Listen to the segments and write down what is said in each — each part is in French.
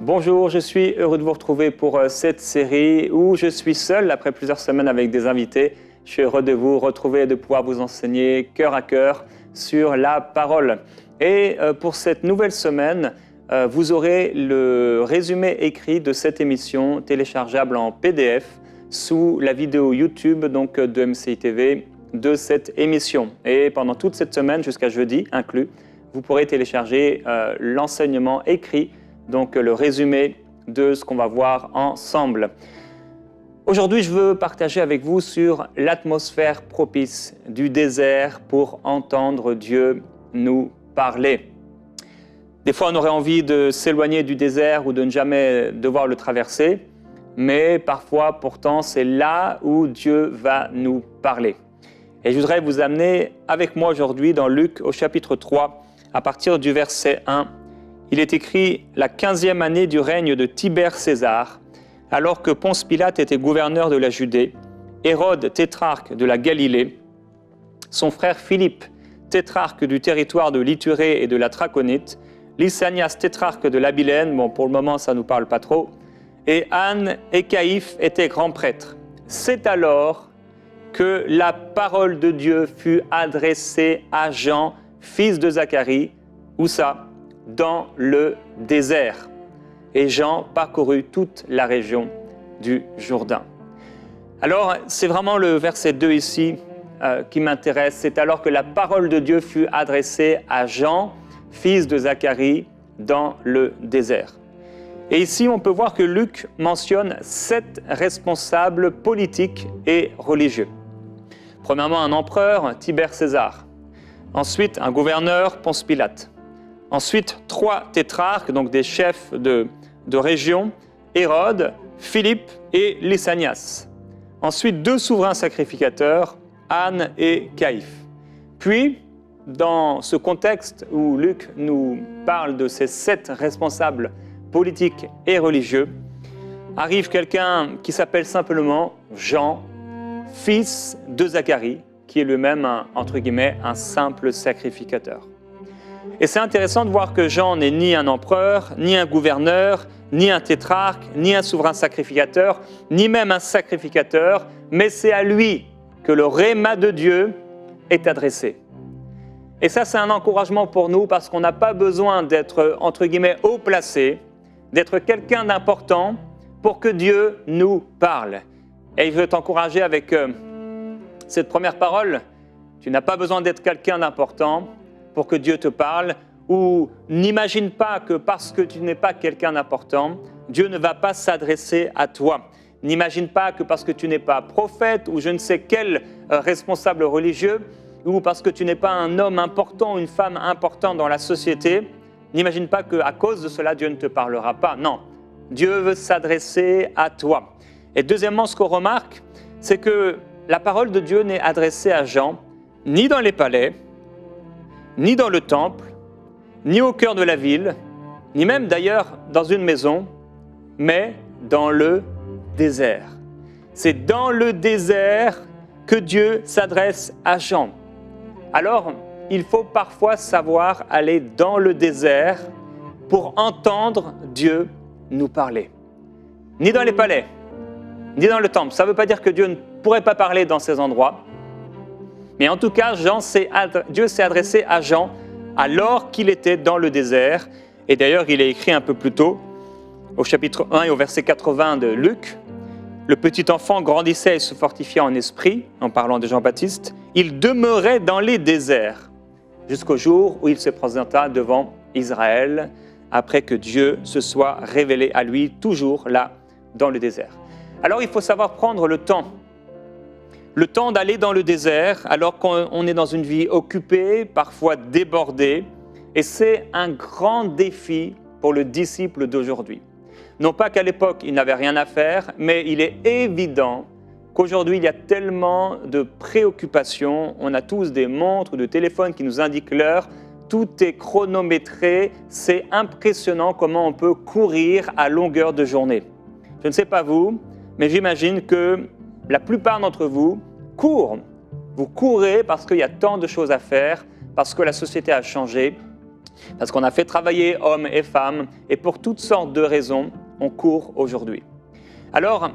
Bonjour, je suis heureux de vous retrouver pour cette série où je suis seul après plusieurs semaines avec des invités. Je suis heureux de vous retrouver et de pouvoir vous enseigner cœur à cœur sur la parole. Et pour cette nouvelle semaine, vous aurez le résumé écrit de cette émission téléchargeable en PDF sous la vidéo YouTube donc, de MCI TV de cette émission. Et pendant toute cette semaine, jusqu'à jeudi inclus, vous pourrez télécharger l'enseignement écrit, donc le résumé de ce qu'on va voir ensemble. Aujourd'hui, je veux partager avec vous sur l'atmosphère propice du désert pour entendre Dieu nous parler. Des fois, on aurait envie de s'éloigner du désert ou de ne jamais devoir le traverser, mais parfois, pourtant, c'est là où Dieu va nous parler. Et je voudrais vous amener avec moi aujourd'hui dans Luc au chapitre 3, à partir du verset 1. Il est écrit « La 15e année du règne de Tibère César, alors que Ponce Pilate était gouverneur de la Judée, Hérode, tétrarque de la Galilée, son frère Philippe, tétrarque du territoire de l'Ithurée et de la Traconite, Lysanias, tétrarque de l'Abilène, bon pour le moment ça ne nous parle pas trop, et Anne et Caïphe étaient grands prêtres. C'est alors que la parole de Dieu fut adressée à Jean, fils de Zacharie, où ça ? Dans le désert. Et Jean parcourut toute la région du Jourdain. Alors, c'est vraiment le verset 2 ici qui m'intéresse. C'est alors que la parole de Dieu fut adressée à Jean, fils de Zacharie, dans le désert. Et ici, on peut voir que Luc mentionne 7 responsables politiques et religieux. Premièrement, un empereur, Tibère César. Ensuite, un gouverneur, Ponce Pilate. Ensuite, 3 tétrarques, donc des chefs de région, Hérode, Philippe et Lysanias. Ensuite, 2 souverains sacrificateurs, Anne et Caïphe. Puis, dans ce contexte où Luc nous parle de ces 7 responsables politiques et religieux, arrive quelqu'un qui s'appelle simplement Jean, fils de Zacharie, qui est lui-même, entre guillemets, un simple sacrificateur. Et c'est intéressant de voir que Jean n'est ni un empereur, ni un gouverneur, ni un tétrarque, ni un souverain sacrificateur, ni même un sacrificateur, mais c'est à lui que le rhéma de Dieu est adressé. Et ça, c'est un encouragement pour nous parce qu'on n'a pas besoin d'être, entre guillemets, haut placé, d'être quelqu'un d'important pour que Dieu nous parle. Et je veux t'encourager avec cette première parole. Tu n'as pas besoin d'être quelqu'un d'important pour que Dieu te parle, ou n'imagine pas que parce que tu n'es pas quelqu'un d'important, Dieu ne va pas s'adresser à toi. N'imagine pas que parce que tu n'es pas prophète ou je ne sais quel responsable religieux, ou parce que tu n'es pas un homme important ou une femme importante dans la société, n'imagine pas qu'à cause de cela, Dieu ne te parlera pas. Non, Dieu veut s'adresser à toi. Et deuxièmement, ce qu'on remarque, c'est que la parole de Dieu n'est adressée à Jean, ni dans les palais, ni dans le temple, ni au cœur de la ville, ni même d'ailleurs dans une maison, mais dans le désert. C'est dans le désert que Dieu s'adresse à Jean. Alors, il faut parfois savoir aller dans le désert pour entendre Dieu nous parler. Ni dans les palais, ni dans le temple. Ça ne veut pas dire que Dieu ne pourrait pas parler dans ces endroits. Mais en tout cas, Dieu s'est adressé à Jean alors qu'il était dans le désert. Et d'ailleurs, il est écrit un peu plus tôt, au chapitre 1 et au verset 80 de Luc, « Le petit enfant grandissait et se fortifiait en esprit, en parlant de Jean-Baptiste. Il demeurait dans les déserts jusqu'au jour où il se présenta devant Israël, après que Dieu se soit révélé à lui, toujours là, dans le désert. » Alors, il faut savoir prendre le temps d'aller dans le désert alors qu'on est dans une vie occupée, parfois débordée. Et c'est un grand défi pour le disciple d'aujourd'hui. Non pas qu'à l'époque, il n'avait rien à faire, mais il est évident qu'aujourd'hui, il y a tellement de préoccupations. On a tous des montres, des téléphones qui nous indiquent l'heure. Tout est chronométré. C'est impressionnant comment on peut courir à longueur de journée. Je ne sais pas vous, mais j'imagine que la plupart d'entre vous courent. Vous courez parce qu'il y a tant de choses à faire, parce que la société a changé. Parce qu'on a fait travailler hommes et femmes, et pour toutes sortes de raisons, on court aujourd'hui. Alors,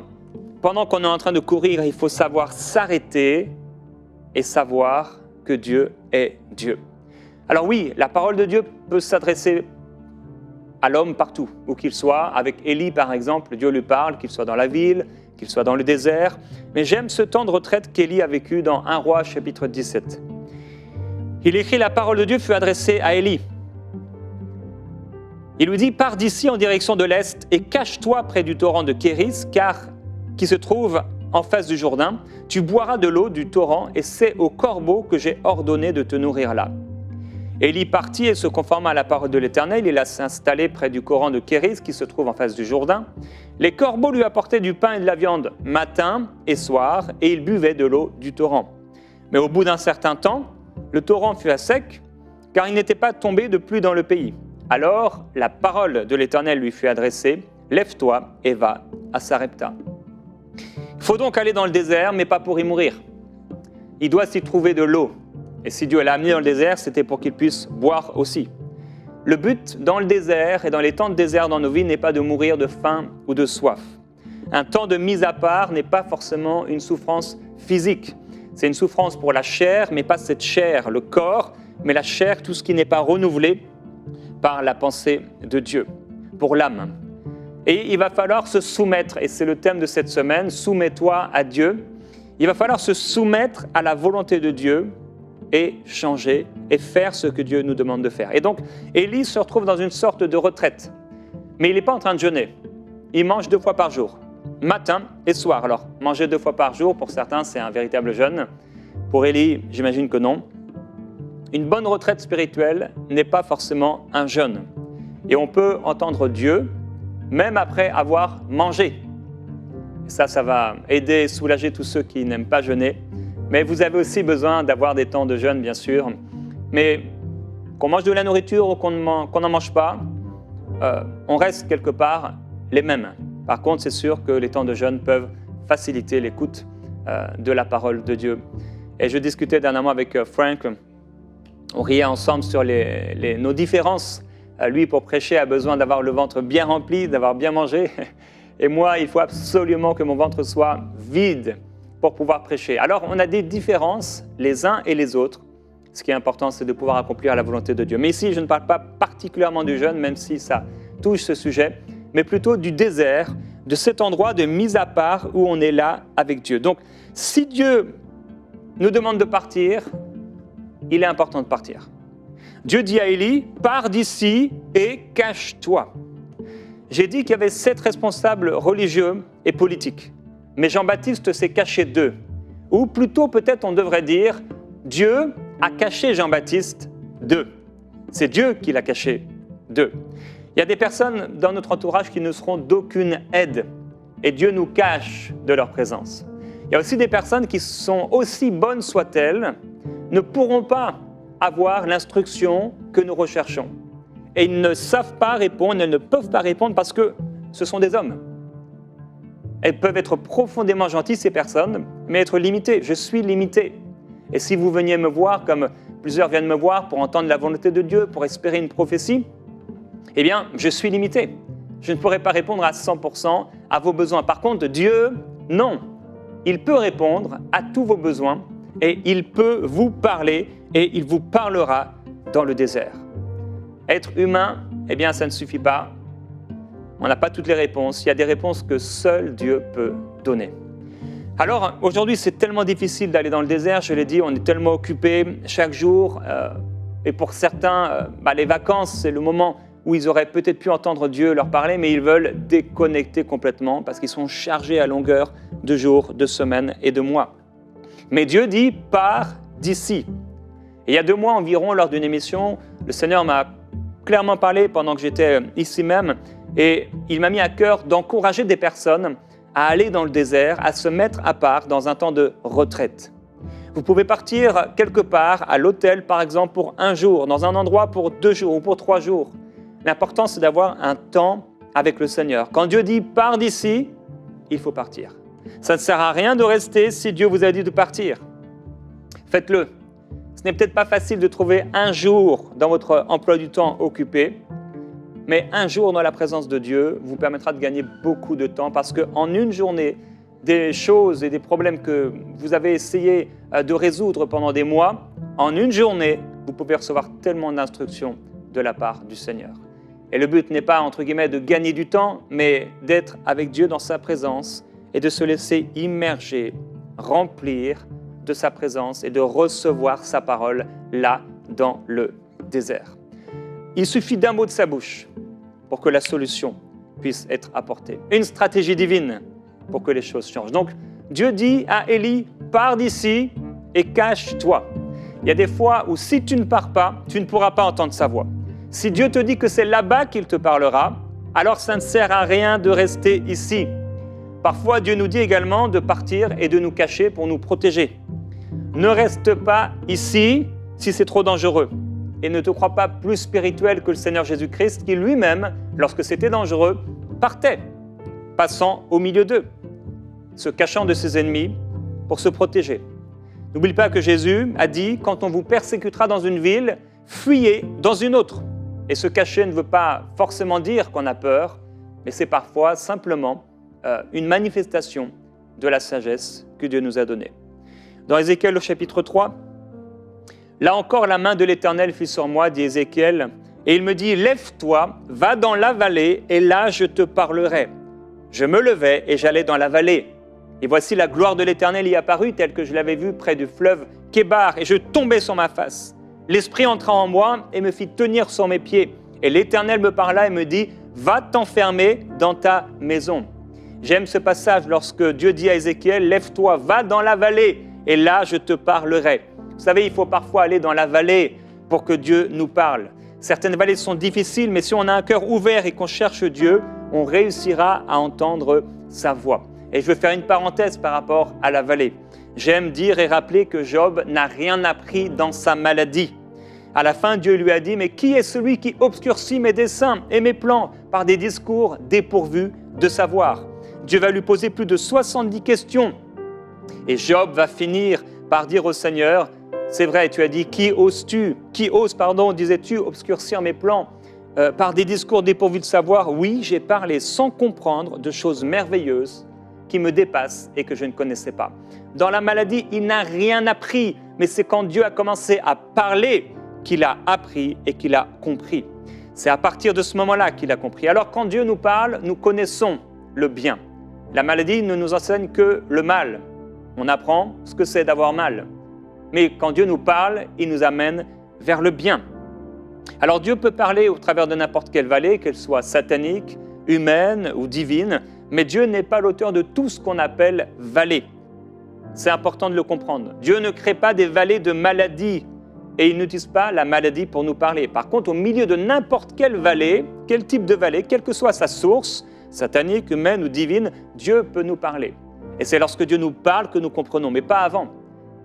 pendant qu'on est en train de courir, il faut savoir s'arrêter et savoir que Dieu est Dieu. Alors oui, la parole de Dieu peut s'adresser à l'homme partout, où qu'il soit. Avec Élie, par exemple, Dieu lui parle, qu'il soit dans la ville, qu'il soit dans le désert. Mais j'aime ce temps de retraite qu'Élie a vécu dans 1 Roi, chapitre 17. Il écrit « La parole de Dieu fut adressée à Élie. Il lui dit « Pars d'ici en direction de l'Est et cache-toi près du torrent de Kéris, qui se trouve en face du Jourdain. Tu boiras de l'eau du torrent et c'est aux corbeaux que j'ai ordonné de te nourrir là. » Élie partit et se conforma à la parole de l'Éternel. Il alla s'installer près du torrent de Kéris qui se trouve en face du Jourdain. Les corbeaux lui apportaient du pain et de la viande matin et soir et il buvait de l'eau du torrent. Mais au bout d'un certain temps, le torrent fut à sec car il n'était pas tombé de pluie dans le pays. Alors la parole de l'Éternel lui fut adressée. Lève-toi et va à Sarepta. Il faut donc aller dans le désert, mais pas pour y mourir. Il doit s'y trouver de l'eau. Et si Dieu l'a amené dans le désert, c'était pour qu'il puisse boire aussi. Le but dans le désert et dans les temps de désert dans nos vies n'est pas de mourir de faim ou de soif. Un temps de mise à part n'est pas forcément une souffrance physique. C'est une souffrance pour la chair, mais pas cette chair, le corps, mais la chair, tout ce qui n'est pas renouvelé par la pensée de Dieu, pour l'âme. Et il va falloir se soumettre, et c'est le thème de cette semaine, soumets-toi à Dieu. Il va falloir se soumettre à la volonté de Dieu et changer et faire ce que Dieu nous demande de faire. Et donc, Élie se retrouve dans une sorte de retraite. Mais il n'est pas en train de jeûner. Il mange 2 fois par jour, matin et soir. Alors, manger 2 fois par jour, pour certains, c'est un véritable jeûne. Pour Élie, j'imagine que non. Une bonne retraite spirituelle n'est pas forcément un jeûne. Et on peut entendre Dieu, même après avoir mangé. Et ça va aider et soulager tous ceux qui n'aiment pas jeûner. Mais vous avez aussi besoin d'avoir des temps de jeûne, bien sûr. Mais qu'on mange de la nourriture ou qu'on n'en mange pas, on reste quelque part les mêmes. Par contre, c'est sûr que les temps de jeûne peuvent faciliter l'écoute de la parole de Dieu. Et je discutais dernièrement avec Frank. On riait ensemble sur nos différences. Lui, pour prêcher, a besoin d'avoir le ventre bien rempli, d'avoir bien mangé. Et moi, il faut absolument que mon ventre soit vide pour pouvoir prêcher. Alors, on a des différences les uns et les autres. Ce qui est important, c'est de pouvoir accomplir la volonté de Dieu. Mais ici, je ne parle pas particulièrement du jeûne, même si ça touche ce sujet, mais plutôt du désert, de cet endroit de mise à part où on est là avec Dieu. Donc, si Dieu nous demande de partir, il est important de partir. Dieu dit à Élie, pars d'ici et cache-toi. J'ai dit qu'il y avait 7 responsables religieux et politiques. Mais Jean-Baptiste s'est caché d'eux. Ou plutôt, peut-être, on devrait dire, Dieu a caché Jean-Baptiste d'eux. C'est Dieu qui l'a caché d'eux. Il y a des personnes dans notre entourage qui ne seront d'aucune aide. Et Dieu nous cache de leur présence. Il y a aussi des personnes qui sont aussi bonnes soient-elles, ne pourront pas avoir l'instruction que nous recherchons. Et ils ne savent pas répondre, elles ne peuvent pas répondre parce que ce sont des hommes. Elles peuvent être profondément gentilles, ces personnes, mais être limitées. Je suis limité. Et si vous veniez me voir, comme plusieurs viennent me voir, pour entendre la volonté de Dieu, pour espérer une prophétie, eh bien, je suis limité. Je ne pourrai pas répondre à 100% à vos besoins. Par contre, Dieu, non. Il peut répondre à tous vos besoins et il peut vous parler et il vous parlera dans le désert. Être humain, eh bien, ça ne suffit pas. On n'a pas toutes les réponses. Il y a des réponses que seul Dieu peut donner. Alors, aujourd'hui, c'est tellement difficile d'aller dans le désert. Je l'ai dit, on est tellement occupé chaque jour. Et pour certains, les vacances, c'est le moment où ils auraient peut-être pu entendre Dieu leur parler, mais ils veulent déconnecter complètement parce qu'ils sont chargés à longueur de jours, de semaines et de mois. Mais Dieu dit, pars d'ici. Et il y a 2 mois environ, lors d'une émission, le Seigneur m'a clairement parlé pendant que j'étais ici même, et il m'a mis à cœur d'encourager des personnes à aller dans le désert, à se mettre à part dans un temps de retraite. Vous pouvez partir quelque part, à l'hôtel par exemple, pour 1 jour, dans un endroit pour 2 jours ou pour 3 jours. L'important, c'est d'avoir un temps avec le Seigneur. Quand Dieu dit « pars d'ici », il faut partir. Ça ne sert à rien de rester si Dieu vous a dit de partir. Faites-le. Ce n'est peut-être pas facile de trouver un jour dans votre emploi du temps occupé, mais un jour dans la présence de Dieu vous permettra de gagner beaucoup de temps parce qu'en une journée, des choses et des problèmes que vous avez essayé de résoudre pendant des mois, en une journée, vous pouvez recevoir tellement d'instructions de la part du Seigneur. Et le but n'est pas, entre guillemets, de gagner du temps, mais d'être avec Dieu dans sa présence et de se laisser immerger, remplir de sa présence et de recevoir sa parole là, dans le désert. Il suffit d'un mot de sa bouche pour que la solution puisse être apportée. Une stratégie divine pour que les choses changent. Donc, Dieu dit à Élie, pars d'ici et cache-toi. Il y a des fois où si tu ne pars pas, tu ne pourras pas entendre sa voix. Si Dieu te dit que c'est là-bas qu'il te parlera, alors ça ne sert à rien de rester ici. Parfois, Dieu nous dit également de partir et de nous cacher pour nous protéger. Ne reste pas ici si c'est trop dangereux. Et ne te crois pas plus spirituel que le Seigneur Jésus-Christ qui lui-même, lorsque c'était dangereux, partait, passant au milieu d'eux, se cachant de ses ennemis pour se protéger. N'oublie pas que Jésus a dit, quand on vous persécutera dans une ville, fuyez dans une autre. Et se cacher ne veut pas forcément dire qu'on a peur, mais c'est parfois simplement une manifestation de la sagesse que Dieu nous a donnée. Dans Ézéchiel au chapitre 3, là encore la main de l'Éternel fut sur moi, dit Ézéchiel, et il me dit, lève-toi, va dans la vallée, et là je te parlerai. Je me levai et j'allais dans la vallée. Et voici la gloire de l'Éternel y apparut, telle que je l'avais vue près du fleuve Kébar, et je tombais sur ma face. L'Esprit entra en moi et me fit tenir sur mes pieds. Et l'Éternel me parla et me dit, va t'enfermer dans ta maison. J'aime ce passage lorsque Dieu dit à Ézéchiel, lève-toi, va dans la vallée, et là je te parlerai. Vous savez, il faut parfois aller dans la vallée pour que Dieu nous parle. Certaines vallées sont difficiles, mais si on a un cœur ouvert et qu'on cherche Dieu, on réussira à entendre sa voix. Et je veux faire une parenthèse par rapport à la vallée. J'aime dire et rappeler que Job n'a rien appris dans sa maladie. À la fin, Dieu lui a dit, mais qui est celui qui obscurcit mes desseins et mes plans par des discours dépourvus de savoir? Dieu va lui poser plus de 70 questions. Et Job va finir par dire au Seigneur, c'est vrai, tu as dit, qui ose, disais-tu, obscurcir mes plans par des discours dépourvus de savoir? Oui, j'ai parlé sans comprendre de choses merveilleuses qui me dépassent et que je ne connaissais pas. Dans la maladie, il n'a rien appris, mais c'est quand Dieu a commencé à parler qu'il a appris et qu'il a compris. C'est à partir de ce moment-là qu'il a compris. Alors quand Dieu nous parle, nous connaissons le bien. La maladie ne nous enseigne que le mal. On apprend ce que c'est d'avoir mal. Mais quand Dieu nous parle, il nous amène vers le bien. Alors Dieu peut parler au travers de n'importe quelle vallée, qu'elle soit satanique, humaine ou divine, mais Dieu n'est pas l'auteur de tout ce qu'on appelle vallée. C'est important de le comprendre. Dieu ne crée pas des vallées de maladie et il n'utilise pas la maladie pour nous parler. Par contre, au milieu de n'importe quelle vallée, quel type de vallée, quelle que soit sa source, satanique, humaine ou divine, Dieu peut nous parler. Et c'est lorsque Dieu nous parle que nous comprenons, mais pas avant.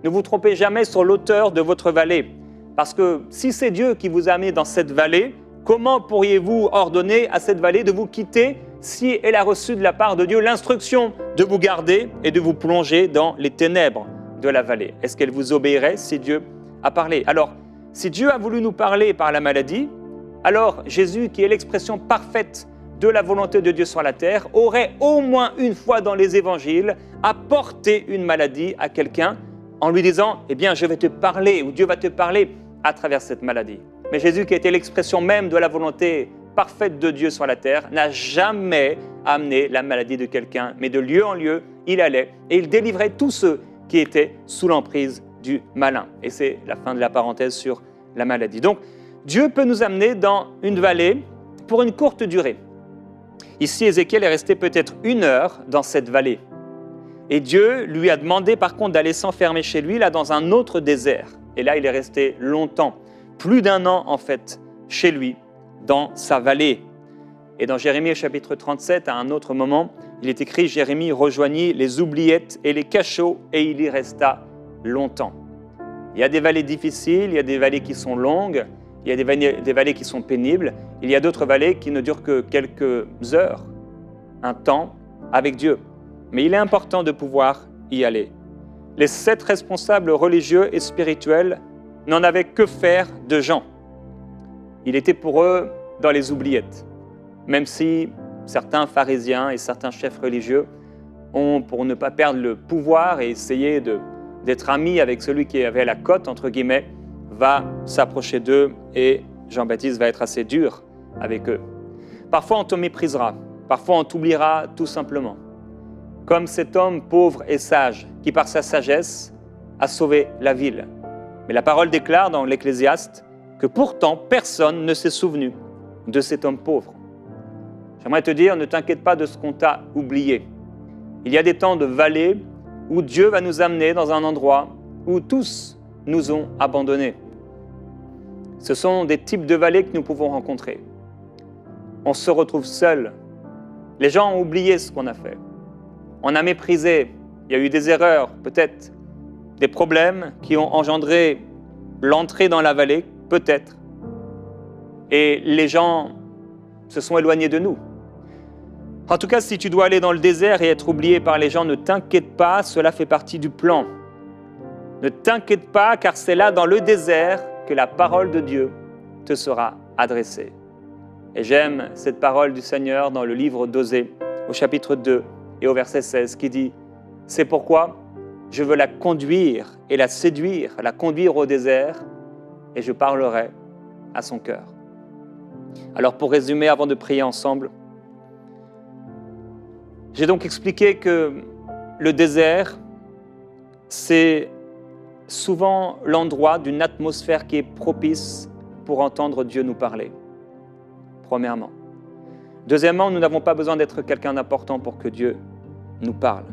Ne vous trompez jamais sur l'auteur de votre vallée. Parce que si c'est Dieu qui vous a amené dans cette vallée, comment pourriez-vous ordonner à cette vallée de vous quitter si elle a reçu de la part de Dieu l'instruction de vous garder et de vous plonger dans les ténèbres de la vallée? Est-ce qu'elle vous obéirait si Dieu a parlé? Alors, si Dieu a voulu nous parler par la maladie, alors Jésus, qui est l'expression parfaite de la volonté de Dieu sur la terre, aurait au moins une fois dans les évangiles apporté une maladie à quelqu'un en lui disant « Eh bien, je vais te parler » ou « Dieu va te parler à travers cette maladie ». Mais Jésus, qui était l'expression même de la volonté parfaite de Dieu sur la terre, n'a jamais amené la maladie de quelqu'un, mais de lieu en lieu, il allait et il délivrait tous ceux qui étaient sous l'emprise du malin. Et c'est la fin de la parenthèse sur la maladie. Donc, Dieu peut nous amener dans une vallée pour une courte durée. Ici, Ézéchiel est resté peut-être 1 heure dans cette vallée. Et Dieu lui a demandé par contre d'aller s'enfermer chez lui, là dans un autre désert. Et là, il est resté longtemps, plus d'1 an en fait, chez lui, dans sa vallée. Et dans Jérémie chapitre 37, à un autre moment, il est écrit « Jérémie rejoignit les oubliettes et les cachots et il y resta longtemps ». Il y a des vallées difficiles, il y a des vallées qui sont longues, il y a des vallées qui sont pénibles, il y a d'autres vallées qui ne durent que quelques heures, un temps avec Dieu. Mais il est important de pouvoir y aller. Les 7 responsables religieux et spirituels n'en avaient que faire de Jean. Il était pour eux dans les oubliettes, même si certains pharisiens et certains chefs religieux ont, pour ne pas perdre le pouvoir et essayer d'être amis avec celui qui avait la cote, entre guillemets, va s'approcher d'eux et Jean-Baptiste va être assez dur avec eux. Parfois on te méprisera, parfois on t'oubliera tout simplement. Comme cet homme pauvre et sage qui par sa sagesse a sauvé la ville. Mais la parole déclare dans l'Ecclésiaste que pourtant personne ne s'est souvenu de cet homme pauvre. J'aimerais te dire, ne t'inquiète pas de ce qu'on t'a oublié. Il y a des temps de vallée où Dieu va nous amener dans un endroit où tous nous ont abandonnés. Ce sont des types de vallées que nous pouvons rencontrer. On se retrouve seul. Les gens ont oublié ce qu'on a fait. On a méprisé. Il y a eu des erreurs, peut-être, des problèmes qui ont engendré l'entrée dans la vallée, peut-être. Et les gens se sont éloignés de nous. En tout cas, si tu dois aller dans le désert et être oublié par les gens, ne t'inquiète pas, cela fait partie du plan. Ne t'inquiète pas, car c'est là, dans le désert, que la parole de Dieu te sera adressée. Et j'aime cette parole du Seigneur dans le livre d'Osée, au chapitre 2 et au verset 16, qui dit « C'est pourquoi je veux la conduire et la séduire, la conduire au désert, et je parlerai à son cœur. » Alors pour résumer, avant de prier ensemble, j'ai donc expliqué que le désert, c'est souvent l'endroit d'une atmosphère qui est propice pour entendre Dieu nous parler, premièrement. Deuxièmement, nous n'avons pas besoin d'être quelqu'un d'important pour que Dieu nous parle.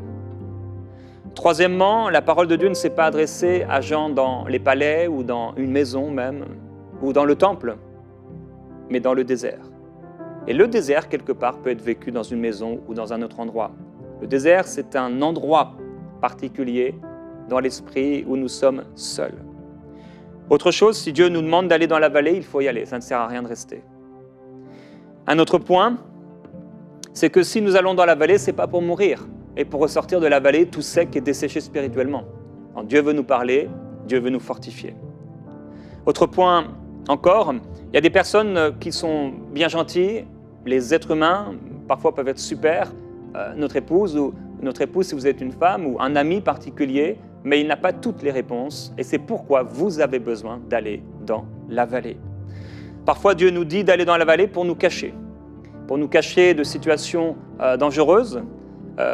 Troisièmement, la parole de Dieu ne s'est pas adressée à Jean dans les palais ou dans une maison même, ou dans le temple, mais dans le désert. Et le désert, quelque part, peut être vécu dans une maison ou dans un autre endroit. Le désert, c'est un endroit particulier dans l'esprit où nous sommes seuls. Autre chose, si Dieu nous demande d'aller dans la vallée, il faut y aller, ça ne sert à rien de rester. Un autre point, c'est que si nous allons dans la vallée, ce n'est pas pour mourir et pour ressortir de la vallée tout sec et desséché spirituellement. Quand Dieu veut nous parler, Dieu veut nous fortifier. Autre point encore, il y a des personnes qui sont bien gentilles, les êtres humains parfois peuvent être super, notre épouse ou notre épouse si vous êtes une femme ou un ami particulier, mais il n'a pas toutes les réponses et c'est pourquoi vous avez besoin d'aller dans la vallée. Parfois Dieu nous dit d'aller dans la vallée pour nous cacher de situations dangereuses,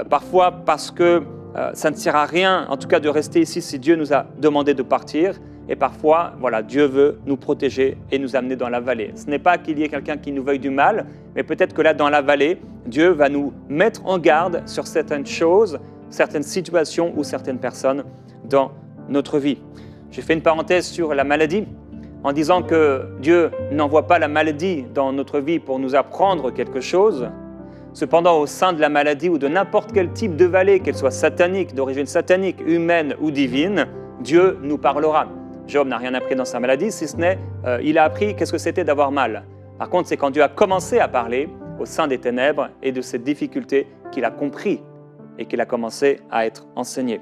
parfois parce que ça ne sert à rien, en tout cas de rester ici si Dieu nous a demandé de partir, et parfois, voilà, Dieu veut nous protéger et nous amener dans la vallée. Ce n'est pas qu'il y ait quelqu'un qui nous veuille du mal, mais peut-être que là, dans la vallée, Dieu va nous mettre en garde sur certaines choses, certaines situations ou certaines personnes dans notre vie. J'ai fait une parenthèse sur la maladie, en disant que Dieu n'envoie pas la maladie dans notre vie pour nous apprendre quelque chose. Cependant, au sein de la maladie ou de n'importe quel type de vallée, qu'elle soit satanique, d'origine satanique, humaine ou divine, Dieu nous parlera. Job n'a rien appris dans sa maladie, si ce n'est, il a appris qu'est-ce que c'était d'avoir mal. Par contre, c'est quand Dieu a commencé à parler au sein des ténèbres et de cette difficulté qu'il a compris et qu'il a commencé à être enseigné.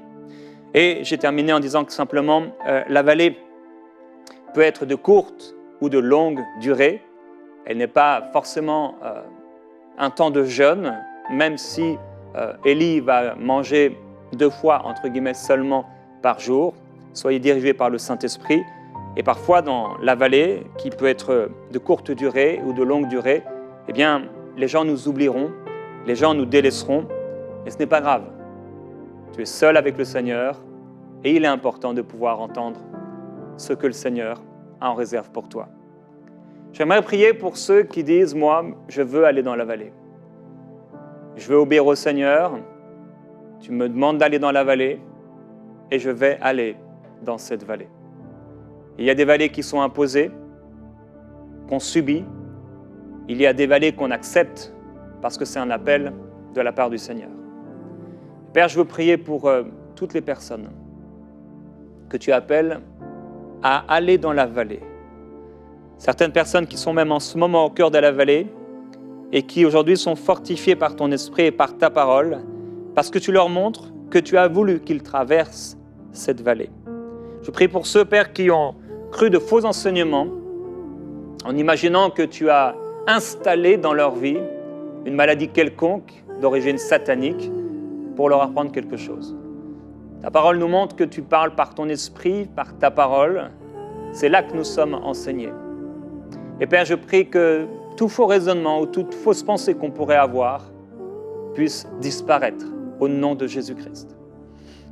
Et j'ai terminé en disant que simplement, la vallée peut être de courte ou de longue durée. Elle n'est pas forcément un temps de jeûne, même si Élie va manger 2 fois, entre guillemets, seulement par jour. Soyez dirigés par le Saint-Esprit. Et parfois, dans la vallée, qui peut être de courte durée ou de longue durée, eh bien, les gens nous oublieront, les gens nous délaisseront, et ce n'est pas grave. Tu es seul avec le Seigneur, et il est important de pouvoir entendre ce que le Seigneur a en réserve pour toi. J'aimerais prier pour ceux qui disent « Moi, je veux aller dans la vallée. Je veux obéir au Seigneur. Tu me demandes d'aller dans la vallée, et je vais aller dans cette vallée. » Il y a des vallées qui sont imposées, qu'on subit. Il y a des vallées qu'on accepte parce que c'est un appel de la part du Seigneur. Père, je veux prier pour toutes les personnes que tu appelles à aller dans la vallée. Certaines personnes qui sont même en ce moment au cœur de la vallée et qui aujourd'hui sont fortifiées par ton esprit et par ta parole parce que tu leur montres que tu as voulu qu'ils traversent cette vallée. Je prie pour ceux, Père, qui ont cru de faux enseignements, en imaginant que tu as installé dans leur vie une maladie quelconque d'origine satanique pour leur apprendre quelque chose. Ta parole nous montre que tu parles par ton esprit, par ta parole. C'est là que nous sommes enseignés. Et Père, je prie que tout faux raisonnement ou toute fausse pensée qu'on pourrait avoir puisse disparaître au nom de Jésus-Christ.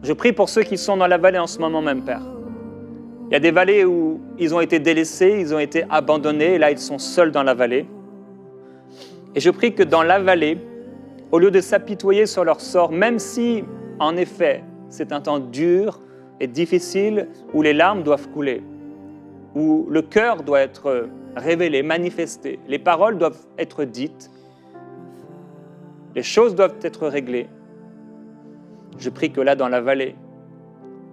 Je prie pour ceux qui sont dans la vallée en ce moment même, Père. Il y a des vallées où ils ont été délaissés, ils ont été abandonnés, et là ils sont seuls dans la vallée. Et je prie que dans la vallée, au lieu de s'apitoyer sur leur sort, même si, en effet, c'est un temps dur et difficile, où les larmes doivent couler, où le cœur doit être révélé, manifesté, les paroles doivent être dites, les choses doivent être réglées. Je prie que là, dans la vallée,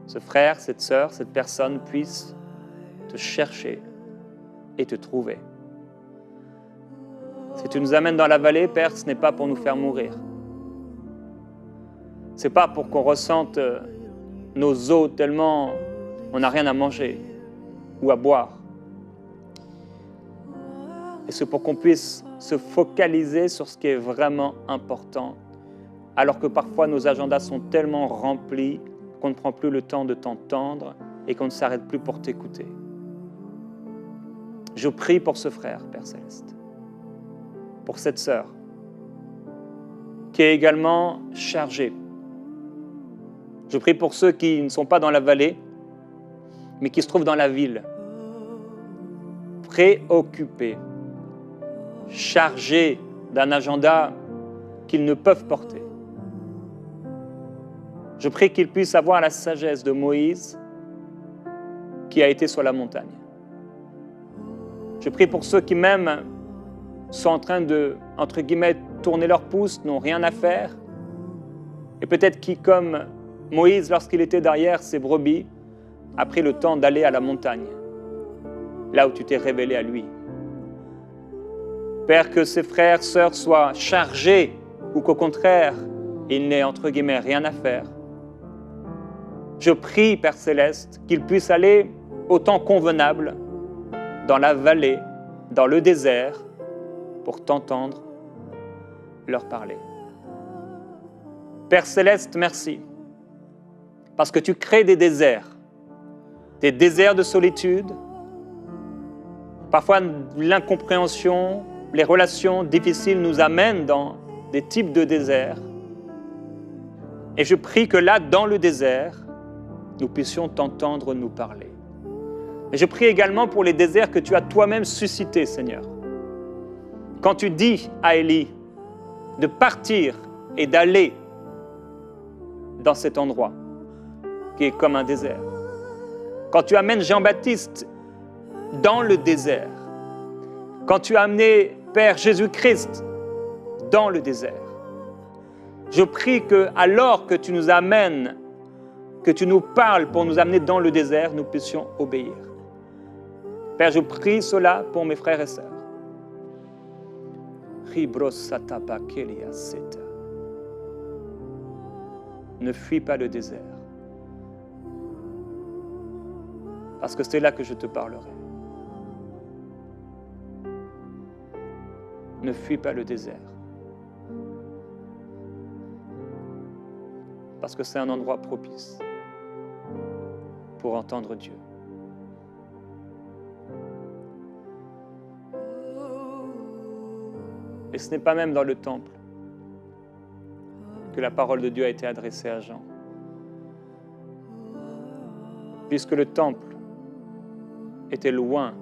ce frère, cette sœur, cette personne puisse te chercher et te trouver. Si tu nous amènes dans la vallée, Père, ce n'est pas pour nous faire mourir. Ce n'est pas pour qu'on ressente nos os tellement on n'a rien à manger ou à boire. Et c'est pour qu'on puisse se focaliser sur ce qui est vraiment important, alors que parfois nos agendas sont tellement remplis qu'on ne prend plus le temps de t'entendre et qu'on ne s'arrête plus pour t'écouter. Je prie pour ce frère, Père Céleste, pour cette sœur, qui est également chargée. Je prie pour ceux qui ne sont pas dans la vallée, mais qui se trouvent dans la ville, préoccupés, chargés d'un agenda qu'ils ne peuvent porter. Je prie qu'ils puissent avoir la sagesse de Moïse qui a été sur la montagne. Je prie pour ceux qui même sont en train de, entre guillemets, tourner leur pouce, n'ont rien à faire, et peut-être qui, comme Moïse, lorsqu'il était derrière ses brebis, a pris le temps d'aller à la montagne, là où tu t'es révélé à lui. Père, que ses frères, sœurs soient chargés, ou qu'au contraire, il n'ait, entre guillemets, rien à faire. Je prie, Père Céleste, qu'ils puissent aller au temps convenable, dans la vallée, dans le désert, pour t'entendre leur parler. Père Céleste, merci, parce que tu crées des déserts de solitude, parfois l'incompréhension, les relations difficiles nous amènent dans des types de déserts. Et je prie que là, dans le désert, nous puissions t'entendre nous parler. Et je prie également pour les déserts que tu as toi-même suscités, Seigneur. Quand tu dis à Élie de partir et d'aller dans cet endroit qui est comme un désert. Quand tu amènes Jean-Baptiste dans le désert. Quand tu as amené Père Jésus-Christ dans le désert. Je prie que, alors que tu nous amènes, que tu nous parles pour nous amener dans le désert, nous puissions obéir. Père, je prie cela pour mes frères et sœurs. Ne fuis pas le désert, parce que c'est là que je te parlerai. Ne fuis pas le désert, parce que c'est un endroit propice pour entendre Dieu. Et ce n'est pas même dans le temple que la parole de Dieu a été adressée à Jean. Puisque le temple était loin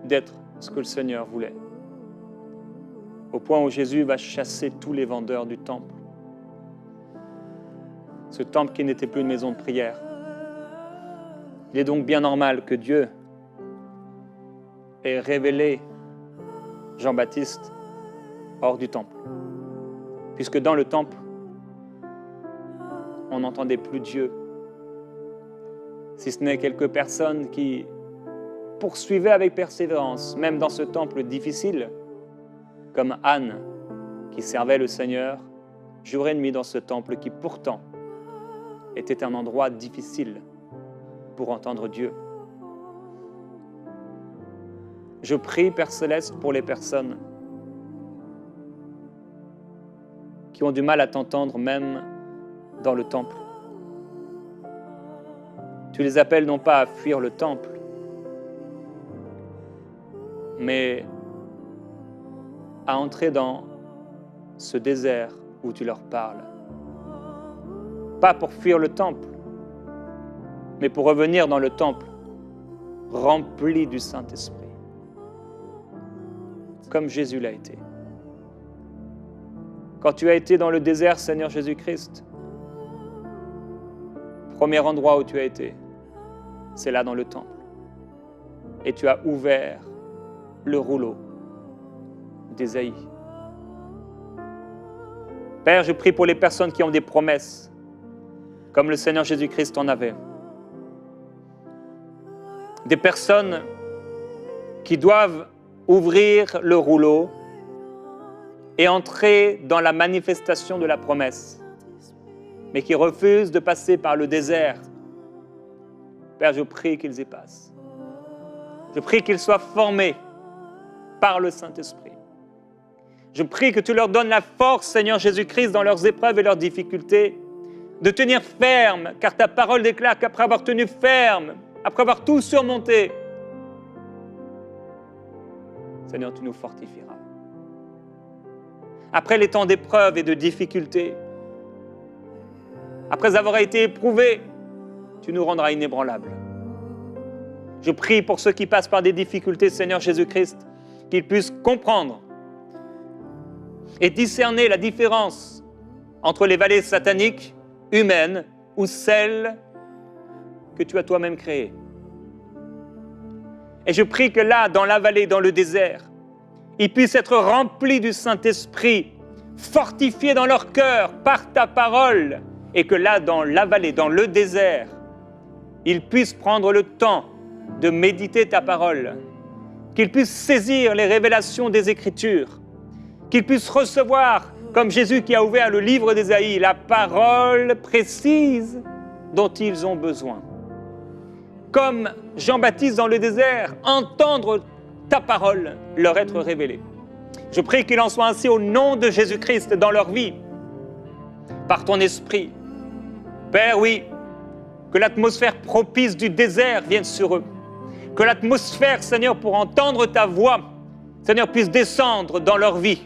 d'être ce que le Seigneur voulait. Au point où Jésus va chasser tous les vendeurs du temple. Ce temple qui n'était plus une maison de prière. Il est donc bien normal que Dieu ait révélé Jean-Baptiste hors du temple. Puisque dans le temple, on n'entendait plus Dieu. Si ce n'est quelques personnes qui poursuivaient avec persévérance, même dans ce temple difficile, comme Anne, qui servait le Seigneur jour et nuit dans ce temple qui pourtant était un endroit difficile. pour entendre Dieu. Je prie, Père Céleste, pour les personnes qui ont du mal à t'entendre même dans le temple. Tu les appelles non pas à fuir le temple, mais à entrer dans ce désert où tu leur parles. Pas pour fuir le temple, mais pour revenir dans le temple rempli du Saint-Esprit, comme Jésus l'a été. Quand tu as été dans le désert, Seigneur Jésus-Christ, premier endroit où tu as été, c'est là dans le temple. Et tu as ouvert le rouleau d'Ésaïe. Père, je prie pour les personnes qui ont des promesses, comme le Seigneur Jésus-Christ en avait. Des personnes qui doivent ouvrir le rouleau et entrer dans la manifestation de la promesse, mais qui refusent de passer par le désert. Père, je prie qu'ils y passent. Je prie qu'ils soient formés par le Saint-Esprit. Je prie que tu leur donnes la force, Seigneur Jésus-Christ, dans leurs épreuves et leurs difficultés, de tenir ferme, car ta parole déclare qu'après avoir tenu ferme, après avoir tout surmonté, Seigneur, tu nous fortifieras. Après les temps d'épreuves et de difficultés, après avoir été éprouvés, tu nous rendras inébranlables. Je prie pour ceux qui passent par des difficultés, Seigneur Jésus-Christ, qu'ils puissent comprendre et discerner la différence entre les vallées sataniques, humaines, ou celles que tu as toi-même créées. Et je prie que là, dans la vallée, dans le désert, ils puissent être remplis du Saint-Esprit, fortifiés dans leur cœur par ta parole, et que là, dans la vallée, dans le désert, ils puissent prendre le temps de méditer ta parole, qu'ils puissent saisir les révélations des Écritures, qu'ils puissent recevoir, comme Jésus qui a ouvert le livre d'Ésaïe, la parole précise dont ils ont besoin. Comme Jean-Baptiste dans le désert, entendre ta parole leur être révélée. Je prie qu'il en soit ainsi au nom de Jésus-Christ dans leur vie, par ton esprit. Père, oui, que l'atmosphère propice du désert vienne sur eux. Que l'atmosphère, Seigneur, pour entendre ta voix, Seigneur, puisse descendre dans leur vie.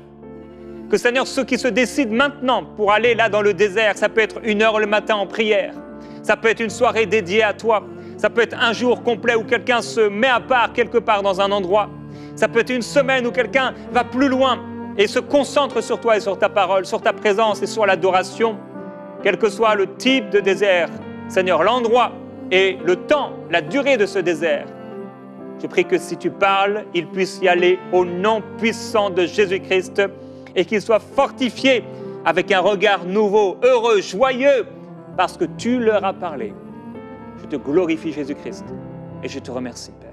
Que, Seigneur, ceux qui se décident maintenant pour aller là dans le désert, ça peut être 1 heure le matin en prière, ça peut être une soirée dédiée à toi, ça peut être un jour complet où quelqu'un se met à part quelque part dans un endroit, ça peut être une semaine où quelqu'un va plus loin et se concentre sur toi et sur ta parole, sur ta présence et sur l'adoration, quel que soit le type de désert, Seigneur, l'endroit et le temps, la durée de ce désert. Je prie que si tu parles, ils puissent y aller au nom puissant de Jésus-Christ et qu'ils soient fortifiés avec un regard nouveau, heureux, joyeux, parce que tu leur as parlé. Je te glorifie, Jésus-Christ, et je te remercie, Père.